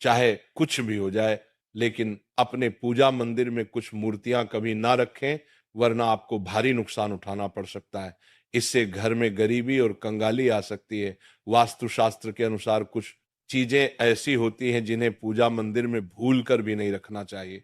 चाहे कुछ भी हो जाए, लेकिन अपने पूजा मंदिर में कुछ मूर्तियां कभी ना रखें, वरना आपको भारी नुकसान उठाना पड़ सकता है। इससे घर में गरीबी और कंगाली आ सकती है। वास्तुशास्त्र के अनुसार कुछ चीजें ऐसी होती हैं जिन्हें पूजा मंदिर में भूल कर भी नहीं रखना चाहिए।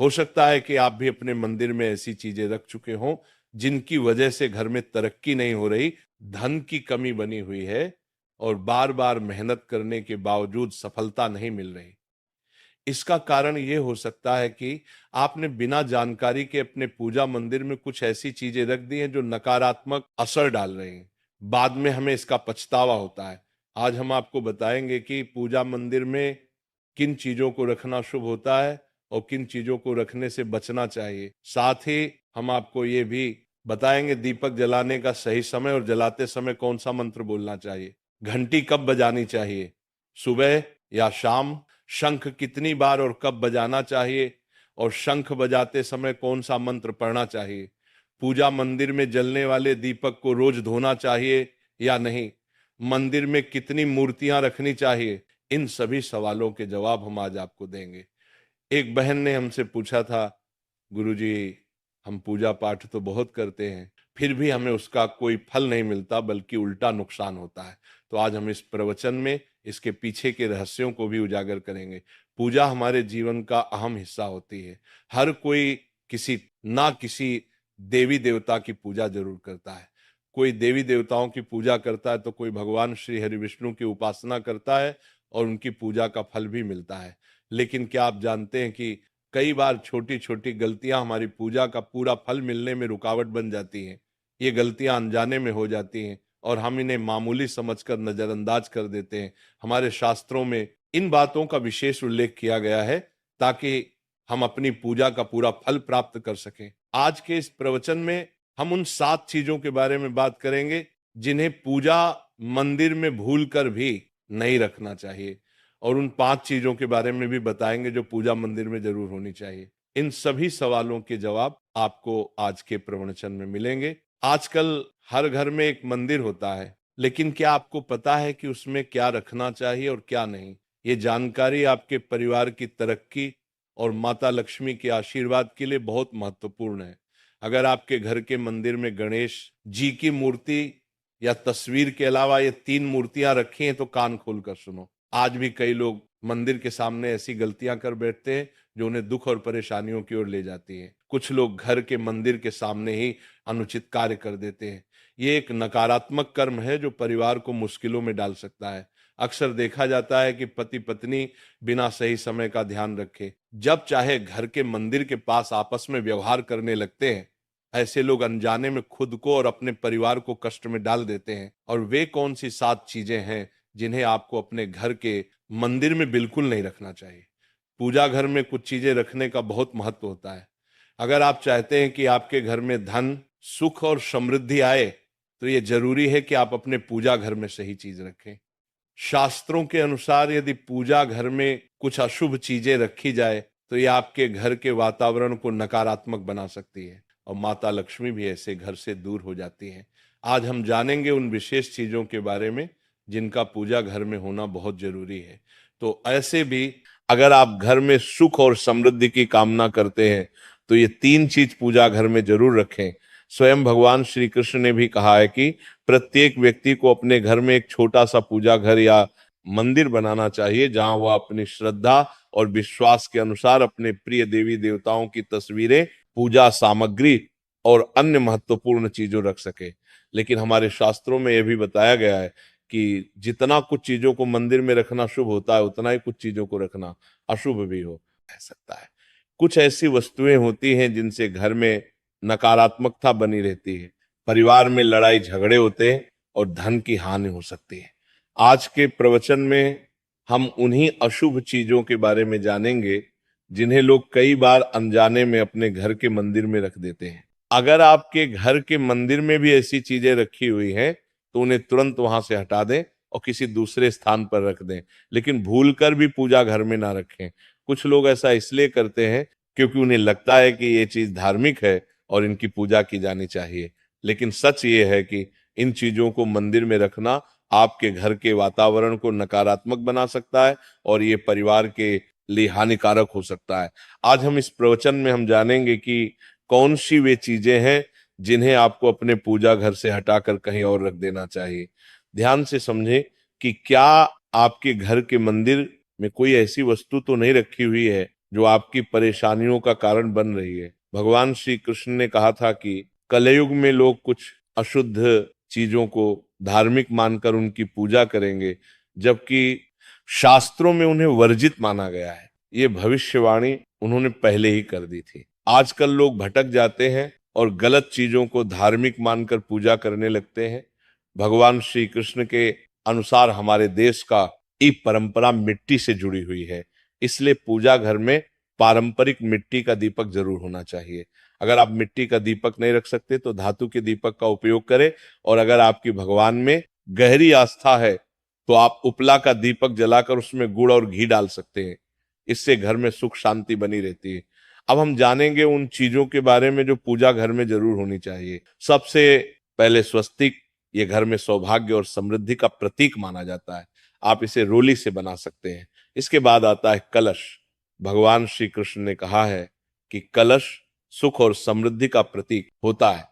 हो सकता है कि आप भी अपने मंदिर में ऐसी चीजें रख चुके हों जिनकी वजह से घर में तरक्की नहीं हो रही, धन की कमी बनी हुई है और बार बार मेहनत करने के बावजूद सफलता नहीं मिल रही। इसका कारण ये हो सकता है कि आपने बिना जानकारी के अपने पूजा मंदिर में कुछ ऐसी चीजें रख दी हैं जो नकारात्मक असर डाल रही हैं। बाद में हमें इसका पछतावा होता है। आज हम आपको बताएंगे कि पूजा मंदिर में किन चीजों को रखना शुभ होता है और किन चीजों को रखने से बचना चाहिए। साथ ही हम आपको ये भी बताएंगे दीपक जलाने का सही समय और जलाते समय कौन सा मंत्र बोलना चाहिए, घंटी कब बजानी चाहिए, सुबह या शाम, शंख कितनी बार और कब बजाना चाहिए और शंख बजाते समय कौन सा मंत्र पढ़ना चाहिए, पूजा मंदिर में जलने वाले दीपक को रोज धोना चाहिए या नहीं, मंदिर में कितनी मूर्तियां रखनी चाहिए। इन सभी सवालों के जवाब हम आज आपको देंगे। एक बहन ने हमसे पूछा था, गुरुजी हम पूजा पाठ तो बहुत करते हैं, फिर भी हमें उसका कोई फल नहीं मिलता बल्कि उल्टा नुकसान होता है। तो आज हम इस प्रवचन में इसके पीछे के रहस्यों को भी उजागर करेंगे। पूजा हमारे जीवन का अहम हिस्सा होती है। हर कोई किसी देवी देवता की पूजा जरूर करता है। कोई देवी देवताओं की पूजा करता है तो कोई भगवान श्री हरि विष्णु की उपासना करता है और उनकी पूजा का फल भी मिलता है। लेकिन क्या आप जानते हैं कि कई बार छोटी छोटी गलतियां हमारी पूजा का पूरा फल मिलने में रुकावट बन जाती हैं। ये गलतियां अनजाने में हो जाती हैं और हम इन्हें मामूली समझकर नजरअंदाज कर देते हैं। हमारे शास्त्रों में इन बातों का विशेष उल्लेख किया गया है ताकि हम अपनी पूजा का पूरा फल प्राप्त कर सकें। आज के इस प्रवचन में हम उन 7 चीजों के बारे में बात करेंगे जिन्हें पूजा मंदिर में भूल कर भी नहीं रखना चाहिए, और उन 5 चीजों के बारे में भी बताएंगे जो पूजा मंदिर में जरूर होनी चाहिए। इन सभी सवालों के जवाब आपको आज के प्रवचन में मिलेंगे। आजकल हर घर में एक मंदिर होता है, लेकिन क्या आपको पता है कि उसमें क्या रखना चाहिए और क्या नहीं? ये जानकारी आपके परिवार की तरक्की और माता लक्ष्मी के आशीर्वाद के लिए बहुत महत्वपूर्ण है। अगर आपके घर के मंदिर में गणेश जी की मूर्ति या तस्वीर के अलावा ये 3 मूर्तियां रखी हैं तो कान खोलकर सुनो। आज भी कई लोग मंदिर के सामने ऐसी गलतियां कर बैठते हैं जो उन्हें दुख और परेशानियों की ओर ले जाती हैं। कुछ लोग घर के मंदिर के सामने ही अनुचित कार्य कर देते हैं। ये एक नकारात्मक कर्म है जो परिवार को मुश्किलों में डाल सकता है। अक्सर देखा जाता है कि पति पत्नी बिना सही समय का ध्यान रखे जब चाहे घर के मंदिर के पास आपस में व्यवहार करने लगते हैं। ऐसे लोग अनजाने में खुद को और अपने परिवार को कष्ट में डाल देते हैं। और वे कौन सी 7 चीजें हैं जिन्हें आपको अपने घर के मंदिर में बिल्कुल नहीं रखना चाहिए? पूजा घर में कुछ चीजें रखने का बहुत महत्व होता है। अगर आप चाहते हैं कि आपके घर में धन, सुख और समृद्धि आए, तो ये जरूरी है कि आप अपने पूजा घर में सही चीज रखें। शास्त्रों के अनुसार यदि पूजा घर में कुछ अशुभ चीजें रखी जाए तो ये आपके घर के वातावरण को नकारात्मक बना सकती है और माता लक्ष्मी भी ऐसे घर से दूर हो जाती है। आज हम जानेंगे उन विशेष चीजों के बारे में जिनका पूजा घर में होना बहुत जरूरी है। तो ऐसे भी अगर आप घर में सुख और समृद्धि की कामना करते हैं तो ये 3 चीज पूजा घर में जरूर रखें। स्वयं भगवान श्री कृष्ण ने भी कहा है कि प्रत्येक व्यक्ति को अपने घर में एक छोटा सा पूजा घर या मंदिर बनाना चाहिए जहां वह अपनी श्रद्धा और विश्वास के अनुसार अपने प्रिय देवी देवताओं की तस्वीरें, पूजा सामग्री और अन्य महत्वपूर्ण चीजों रख सके। लेकिन हमारे शास्त्रों में यह भी बताया गया है कि जितना कुछ चीजों को मंदिर में रखना शुभ होता है उतना ही कुछ चीजों को रखना अशुभ भी हो सकता है। कुछ ऐसी वस्तुएं होती हैं जिनसे घर में नकारात्मकता बनी रहती है, परिवार में लड़ाई झगड़े होते हैं और धन की हानि हो सकती है। आज के प्रवचन में हम उन्हीं अशुभ चीजों के बारे में जानेंगे जिन्हें लोग कई बार अनजाने में अपने घर के मंदिर में रख देते हैं। अगर आपके घर के मंदिर में भी ऐसी चीजें रखी हुई हैं तो उन्हें तुरंत वहां से हटा दें और किसी दूसरे स्थान पर रख दें, लेकिन भूलकर भी पूजा घर में ना रखें। कुछ लोग ऐसा इसलिए करते हैं क्योंकि उन्हें लगता है कि ये चीज धार्मिक है और इनकी पूजा की जानी चाहिए, लेकिन सच ये है कि इन चीजों को मंदिर में रखना आपके घर के वातावरण को नकारात्मक बना सकता है और ये परिवार के लिए हानिकारक हो सकता है। आज हम इस प्रवचन में हम जानेंगे कि कौन सी वे चीजें हैं जिन्हें आपको अपने पूजा घर से हटाकर कहीं और रख देना चाहिए। ध्यान से समझें कि क्या आपके घर के मंदिर में कोई ऐसी वस्तु तो नहीं रखी हुई है जो आपकी परेशानियों का कारण बन रही है। भगवान श्री कृष्ण ने कहा था कि कलयुग में लोग कुछ अशुद्ध चीजों को धार्मिक मानकर उनकी पूजा करेंगे, जबकि शास्त्रों में उन्हें वर्जित माना गया है। ये भविष्यवाणी उन्होंने पहले ही कर दी थी। आजकल लोग भटक जाते हैं और गलत चीजों को धार्मिक मानकर पूजा करने लगते हैं। भगवान श्री कृष्ण के अनुसार हमारे देश का ये परंपरा मिट्टी से जुड़ी हुई है, इसलिए पूजा घर में पारंपरिक मिट्टी का दीपक जरूर होना चाहिए। अगर आप मिट्टी का दीपक नहीं रख सकते तो धातु के दीपक का उपयोग करें, और अगर आपकी भगवान में गहरी आस्था है तो आप उपला का दीपक जलाकर उसमें गुड़ और घी डाल सकते हैं। इससे घर में सुख शांति बनी रहती है। अब हम जानेंगे उन चीजों के बारे में जो पूजा घर में जरूर होनी चाहिए। सबसे पहले स्वस्तिक, ये घर में सौभाग्य और समृद्धि का प्रतीक माना जाता है। आप इसे रोली से बना सकते हैं। इसके बाद आता है कलश। भगवान श्री कृष्ण ने कहा है कि कलश सुख और समृद्धि का प्रतीक होता है।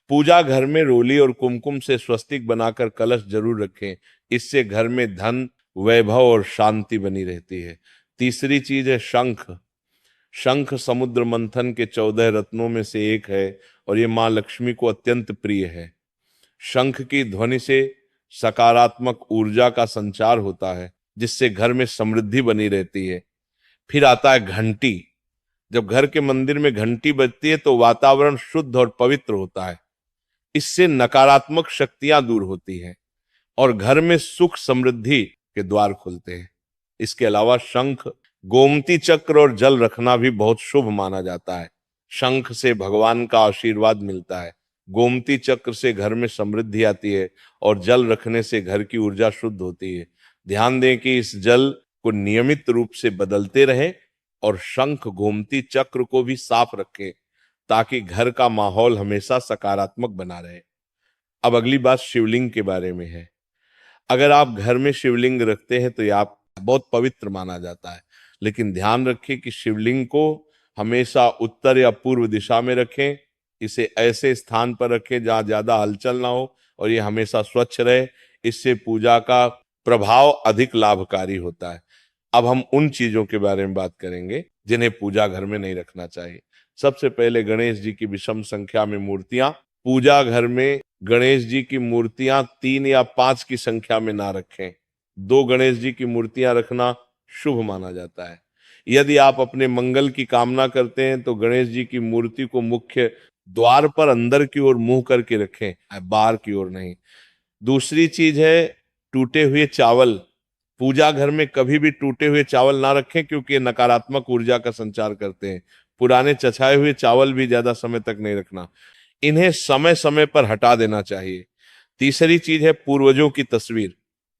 पूजा घर में रोली और कुमकुम से स्वस्तिक बनाकर कलश जरूर रखें। इससे घर में धन, वैभव और शांति बनी रहती है। तीसरी चीज है शंख। शंख समुद्र मंथन के 14 रत्नों में से एक है और ये मां लक्ष्मी को अत्यंत प्रिय है। शंख की ध्वनि से सकारात्मक ऊर्जा का संचार होता है, जिससे घर में समृद्धि बनी रहती है। फिर आता है घंटी। जब घर के मंदिर में घंटी बजती है तो वातावरण शुद्ध और पवित्र होता है। इससे नकारात्मक शक्तियां दूर होती हैं और घर में सुख समृद्धि के द्वार खुलते हैं। इसके अलावा शंख, गोमती चक्र और जल रखना भी बहुत शुभ माना जाता है। शंख से भगवान का आशीर्वाद मिलता है, गोमती चक्र से घर में समृद्धि आती है और जल रखने से घर की ऊर्जा शुद्ध होती है। ध्यान दें कि इस जल को नियमित रूप से बदलते रहें और शंख गोमती चक्र को भी साफ रखें ताकि घर का माहौल हमेशा सकारात्मक बना रहे। अब अगली बात शिवलिंग के बारे में है। अगर आप घर में शिवलिंग रखते हैं तो यह आप बहुत पवित्र माना जाता है, लेकिन ध्यान रखें कि शिवलिंग को हमेशा उत्तर या पूर्व दिशा में रखें। इसे ऐसे स्थान पर रखें जहां ज्यादा हलचल ना हो और ये हमेशा स्वच्छ रहे। इससे पूजा का प्रभाव अधिक लाभकारी होता है। अब हम उन चीजों के बारे में बात करेंगे जिन्हें पूजा घर में नहीं रखना चाहिए। सबसे पहले गणेश जी की विषम संख्या में मूर्तियां। पूजा घर में गणेश जी की मूर्तियां 3 या 5 की संख्या में ना रखें। 2 गणेश जी की मूर्तियां रखना शुभ माना जाता है। यदि आप अपने मंगल की कामना करते हैं तो गणेश जी की मूर्ति को मुख्य द्वार पर अंदर की ओर मुंह करके रखें, बाहर की ओर नहीं। दूसरी चीज है टूटे हुए चावल। पूजा घर में कभी भी टूटे हुए चावल ना रखें क्योंकि ये नकारात्मक ऊर्जा का संचार करते हैं। पुराने चछाए हुए चावल भी ज्यादा समय तक नहीं रखना, इन्हें समय समय पर हटा देना चाहिए। तीसरी चीज है पूर्वजों की तस्वीर।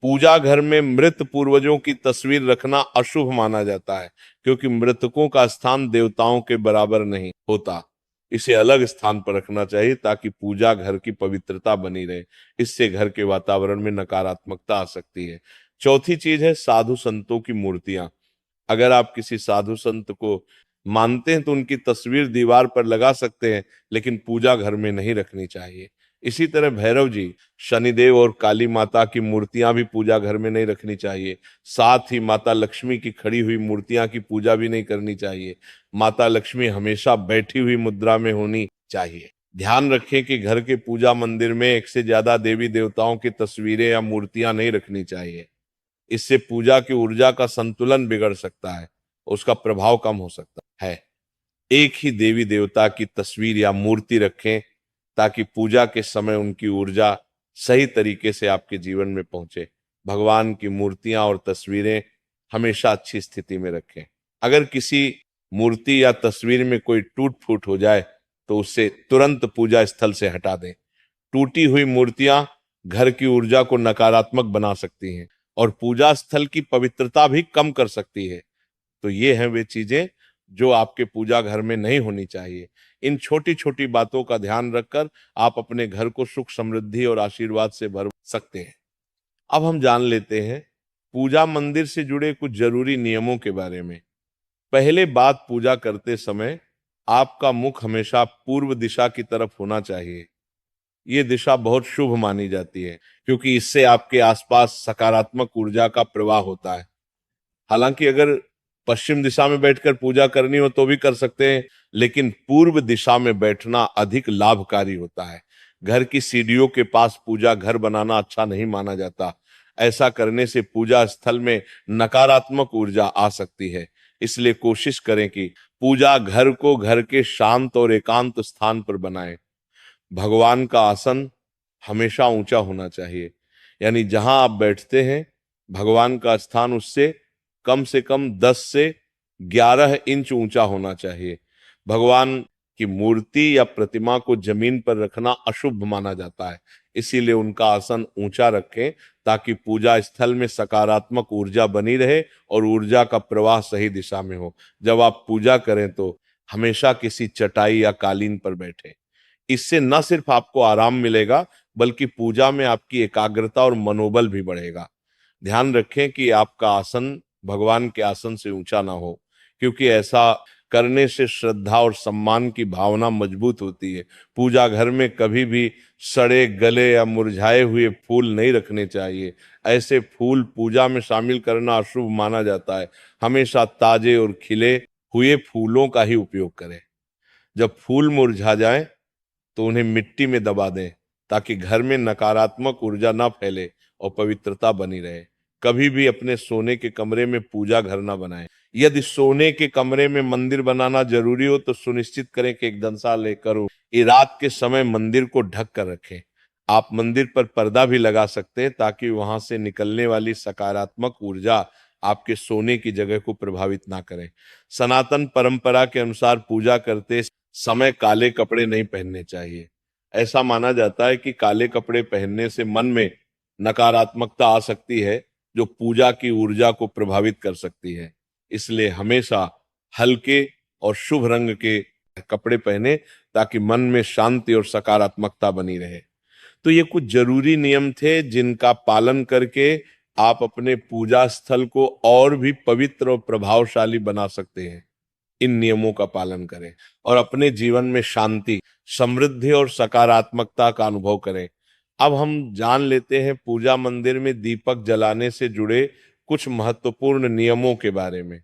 पूजा घर में मृत पूर्वजों की तस्वीर रखना अशुभ माना जाता है क्योंकि मृतकों का स्थान देवताओं के बराबर नहीं होता। इसे अलग स्थान पर रखना चाहिए ताकि पूजा घर की पवित्रता बनी रहे। इससे घर के वातावरण में नकारात्मकता आ सकती है। चौथी चीज है साधु संतों की मूर्तियां। अगर आप किसी साधु संत को मानते हैं तो उनकी तस्वीर दीवार पर लगा सकते हैं, लेकिन पूजा घर में नहीं रखनी चाहिए। इसी तरह भैरव जी, शनिदेव और काली माता की मूर्तियां भी पूजा घर में नहीं रखनी चाहिए। साथ ही माता लक्ष्मी की खड़ी हुई मूर्तियां की पूजा भी नहीं करनी चाहिए। माता लक्ष्मी हमेशा बैठी हुई मुद्रा में होनी चाहिए। ध्यान रखें कि घर के पूजा मंदिर में एक से ज्यादा देवी देवताओं की तस्वीरें या मूर्तियां नहीं रखनी चाहिए। इससे पूजा की ऊर्जा का संतुलन बिगड़ सकता है, उसका प्रभाव कम हो सकता है। एक ही देवी देवता की तस्वीर या मूर्ति रखें ताकि पूजा के समय उनकी ऊर्जा सही तरीके से आपके जीवन में पहुंचे। भगवान की मूर्तियां और तस्वीरें हमेशा अच्छी स्थिति में रखें। अगर किसी मूर्ति या तस्वीर में कोई टूट फूट हो जाए तो उसे तुरंत पूजा स्थल से हटा दें। टूटी हुई मूर्तियां घर की ऊर्जा को नकारात्मक बना सकती हैं और पूजा स्थल की पवित्रता भी कम कर सकती है। तो ये हैं वे चीजें जो आपके पूजा घर में नहीं होनी चाहिए। इन छोटी छोटी बातों का ध्यान रखकर आप अपने घर को सुख समृद्धि और आशीर्वाद से भर सकते हैं। अब हम जान लेते हैं पूजा मंदिर से जुड़े कुछ जरूरी नियमों के बारे में। पहले बात, पूजा करते समय आपका मुख हमेशा पूर्व दिशा की तरफ होना चाहिए। ये दिशा बहुत शुभ मानी जाती है क्योंकि इससे आपके आसपास सकारात्मक ऊर्जा का प्रवाह होता है। हालांकि अगर पश्चिम दिशा में बैठकर पूजा करनी हो तो भी कर सकते हैं, लेकिन पूर्व दिशा में बैठना अधिक लाभकारी होता है। घर की सीढ़ियों के पास पूजा घर बनाना अच्छा नहीं माना जाता। ऐसा करने से पूजा स्थल में नकारात्मक ऊर्जा आ सकती है। इसलिए कोशिश करें कि पूजा घर को घर के शांत और एकांत स्थान पर बनाएं। भगवान का आसन हमेशा ऊंचा होना चाहिए, यानी जहां आप बैठते हैं भगवान का स्थान उससे कम से कम 10 से 11 इंच ऊंचा होना चाहिए। भगवान की मूर्ति या प्रतिमा को जमीन पर रखना अशुभ माना जाता है, इसीलिए उनका आसन ऊंचा रखें ताकि पूजा स्थल में सकारात्मक ऊर्जा बनी रहे और ऊर्जा का प्रवाह सही दिशा में हो। जब आप पूजा करें तो हमेशा किसी चटाई या कालीन पर बैठें। इससे न सिर्फ आपको आराम मिलेगा बल्कि पूजा में आपकी एकाग्रता और मनोबल भी बढ़ेगा। ध्यान रखें कि आपका आसन भगवान के आसन से ऊंचा ना हो, क्योंकि ऐसा करने से श्रद्धा और सम्मान की भावना मजबूत होती है। पूजा घर में कभी भी सड़े गले या मुरझाए हुए फूल नहीं रखने चाहिए। ऐसे फूल पूजा में शामिल करना अशुभ माना जाता है। हमेशा ताजे और खिले हुए फूलों का ही उपयोग करें। जब फूल मुरझा जाएं तो उन्हें मिट्टी में दबा दें ताकि घर में नकारात्मक ऊर्जा ना फैले और पवित्रता बनी रहे। कभी भी अपने सोने के कमरे में पूजा घर ना बनाएं। यदि सोने के कमरे में मंदिर बनाना जरूरी हो तो सुनिश्चित करें कि एक दंसा लेकर हो। ये रात के समय मंदिर को ढक कर रखें। आप मंदिर पर पर्दा भी लगा सकते हैं ताकि वहां से निकलने वाली सकारात्मक ऊर्जा आपके सोने की जगह को प्रभावित ना करे। सनातन परंपरा के अनुसार पूजा करते समय काले कपड़े नहीं पहनने चाहिए। ऐसा माना जाता है कि काले कपड़े पहनने से मन में नकारात्मकता आ सकती है जो पूजा की ऊर्जा को प्रभावित कर सकती है। इसलिए हमेशा हल्के और शुभ रंग के कपड़े पहने ताकि मन में शांति और सकारात्मकता बनी रहे। तो ये कुछ जरूरी नियम थे जिनका पालन करके आप अपने पूजा स्थल को और भी पवित्र और प्रभावशाली बना सकते हैं। इन नियमों का पालन करें और अपने जीवन में शांति, समृद्धि और सकारात्मकता का अनुभव करें। अब हम जान लेते हैं पूजा मंदिर में दीपक जलाने से जुड़े कुछ महत्वपूर्ण नियमों के बारे में।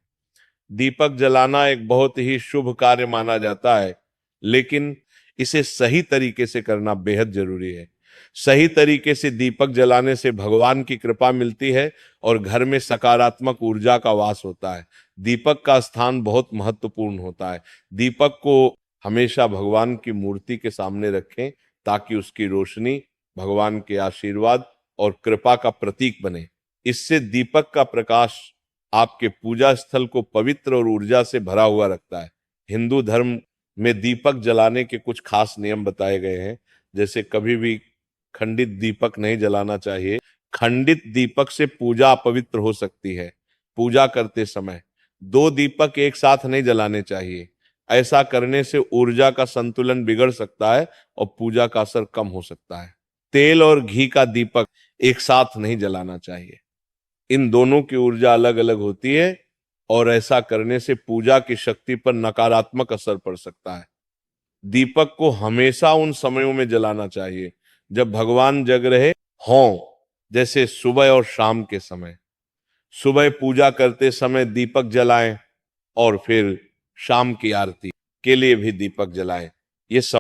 दीपक जलाना एक बहुत ही शुभ कार्य माना जाता है, लेकिन इसे सही तरीके से करना बेहद जरूरी है। सही तरीके से दीपक जलाने से भगवान की कृपा मिलती है और घर में सकारात्मक ऊर्जा का वास होता है। दीपक का स्थान बहुत महत्वपूर्ण होता है। दीपक को हमेशा भगवान की मूर्ति के सामने रखें ताकि उसकी रोशनी भगवान के आशीर्वाद और कृपा का प्रतीक बने। इससे दीपक का प्रकाश आपके पूजा स्थल को पवित्र और ऊर्जा से भरा हुआ रखता है। हिंदू धर्म में दीपक जलाने के कुछ खास नियम बताए गए हैं, जैसे कभी भी खंडित दीपक नहीं जलाना चाहिए। खंडित दीपक से पूजा अपवित्र हो सकती है। पूजा करते समय 2 दीपक एक साथ नहीं जलाने चाहिए। ऐसा करने से ऊर्जा का संतुलन बिगड़ सकता है और पूजा का असर कम हो सकता है। तेल और घी का दीपक एक साथ नहीं जलाना चाहिए। इन दोनों की ऊर्जा अलग अलग होती है और ऐसा करने से पूजा की शक्ति पर नकारात्मक असर पड़ सकता है। दीपक को हमेशा उन समयों में जलाना चाहिए जब भगवान जग रहे हों, जैसे सुबह और शाम के समय। सुबह पूजा करते समय दीपक जलाएं और फिर शाम की आरती के लिए भी दीपक जलाएं। ये सब